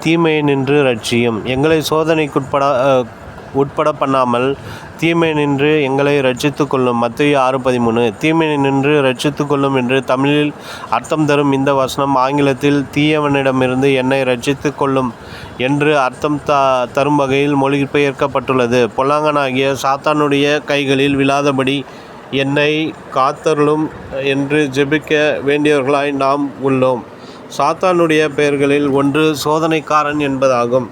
தீமையை நின்று ரட்சியும். எங்களை உட்பட பண்ணாமல் தீமை நின்று எங்களை ரட்சித்து கொள்ளும். மத்தேயு 6:13. தீமை நின்று ரட்சித்து கொள்ளும் என்று தமிழில் அர்த்தம் தரும் இந்த வசனம் ஆங்கிலத்தில் தீயவனிடமிருந்து என்னை ரட்சித்து கொள்ளும் என்று அர்த்தம் தரும் வகையில் மொழிபெயர்க்கப்பட்டுள்ளது. பொல்லாங்கனாகிய சாத்தானுடைய கைகளில் விழாதபடி என்னை காத்தருளும் என்று ஜெபிக்க வேண்டியவர்களாய் நாம் உள்ளோம். சாத்தானுடைய பெயர்களில் ஒன்று சோதனைக்காரன் என்பதாகும்.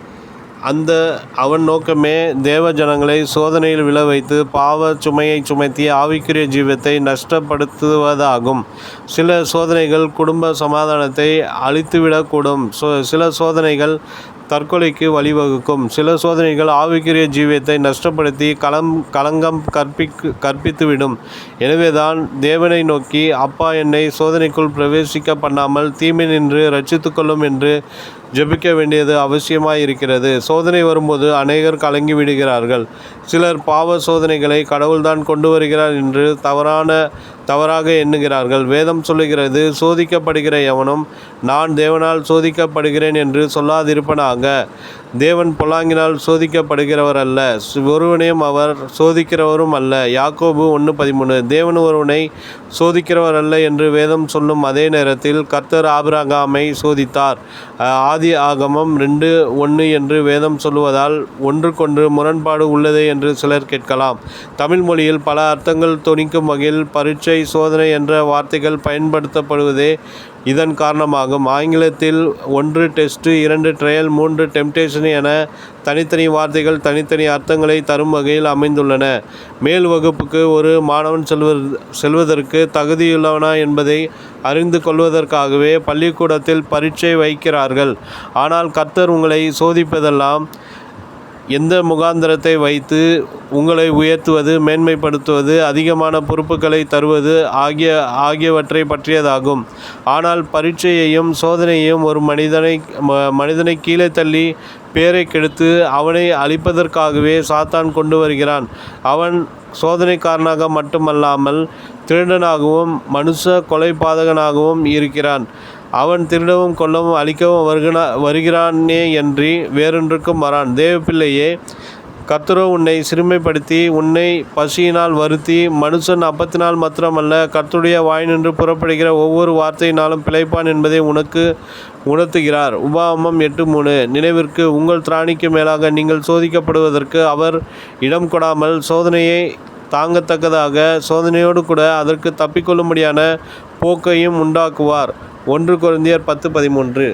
அவன் நோக்கமே தேவ ஜனங்களை சோதனையில் விழ வைத்து பாவ சுமையை சுமத்தி ஆவிக்குரிய ஜீவத்தை நஷ்டப்படுத்துவதாகும். சில சோதனைகள் குடும்ப சமாதானத்தை அழித்துவிடக்கூடும். சில சோதனைகள் தற்கொலைக்கு வழிவகுக்கும். சில சோதனைகள் ஆவிக்குரிய ஜீவத்தை நஷ்டப்படுத்தி களங்கம் கற்பித்துவிடும். எனவேதான் தேவனை நோக்கி, அப்பா, என்னை சோதனைக்குள் பிரவேசிக்க பண்ணாமல் தீமை நின்று ரட்சித்து கொள்ளும் என்று ஜெபிக்க வேண்டியது அவசியமாயிருக்கிறது. சோதனை வரும்போது அநேகர் கலங்கி விடுகிறார்கள். சிலர் பாவ சோதனைகளை கடவுள்தான் கொண்டு வருகிறார் என்று தவறாக எண்ணுகிறார்கள். வேதம் சொல்லுகிறது, சோதிக்கப்படுகிற எவனும் நான் தேவனால் சோதிக்கப்படுகிறேன் என்று சொல்லாதிருப்பனாக. தேவன் பொல்லாங்கினால் சோதிக்கப்படுகிறவர் அல்ல, ஒருவனையும் அவர் சோதிக்கிறவரும் அல்ல. யாக்கோபு 1:13. தேவன் ஒருவனை சோதிக்கிறவர் அல்ல என்று வேதம் சொல்லும் அதே நேரத்தில் கர்த்தர் ஆபிரகாமை சோதித்தார். ஆதி ஆகமம் 2:1 என்று வேதம் சொல்லுவதால் ஒன்றுக்கொன்று முரண்பாடு உள்ளதே என்று சிலர் கேட்கலாம். தமிழ் மொழியில் பல அர்த்தங்கள் தொனிக்கும் வகையில் பரீட்சை, சோதனை என்ற வார்த்தைகள் பயன்படுத்தப்படுவதே இதன் காரணமாகும். ஆங்கிலத்தில் 1 டெஸ்ட், 2 ட்ரையல், 3 டெம்டேஷன் என தனித்தனி வார்த்தைகள் தனித்தனி அர்த்தங்களை தரும் வகையில் அமைந்துள்ளன. மேல் வகுப்புக்கு ஒரு மாணவன் செல்வதற்கு தகுதியுள்ளவனா என்பதை அறிந்து கொள்வதற்காகவே பள்ளிக்கூடத்தில் பரீட்சை வைக்கிறார்கள். ஆனால் கர்த்தர் உங்களை சோதிப்பதெல்லாம் எந்த முகாந்திரத்தை வைத்து உங்களை உயர்த்துவது, மேன்மைப்படுத்துவது, அதிகமான பொறுப்புகளை தருவது ஆகியவற்றை பற்றியதாகும். ஆனால் பரீட்சையையும் சோதனையையும் ஒரு மனிதனை கீழே தள்ளி பேரை கெடுத்து அவனை அழிப்பதற்காகவே சாத்தான் கொண்டு வருகிறான். அவன் சோதனைக்காரனாக மட்டுமல்லாமல் திருடனாகவும் மனுஷ கொலைபாதகனாகவும் இருக்கிறான். அவன் திருடவும் கொல்லவும் அழிக்கவும் வருகிறானேயன்றி வேறொன்றுக்கும் வரான். தேவப்பிள்ளையே, கர்த்தரோ உன்னை சிறுமைப்படுத்தி உன்னை பசியினால் வருத்தி மனுஷன் அப்பத்தினால் மாத்திரமல்ல கர்த்தருடைய வாயினின்று புறப்படுகிற ஒவ்வொரு வார்த்தையினாலும் பிழைப்பான் என்பதை உனக்கு உணர்த்துகிறார். உபாகமம் 8:3. நினைவிற்கு, உங்கள் திராணிக்கு மேலாக நீங்கள் சோதிக்கப்படுவதற்கு அவர் இடம் கொடாமல் சோதனையை தாங்கத்தக்கதாக சோதனையோடு கூட அதற்கு தப்பிக்கொள்ளும்படியான போக்கையும் உண்டாக்குவார். 1 கொரிந்தியர் 10:13.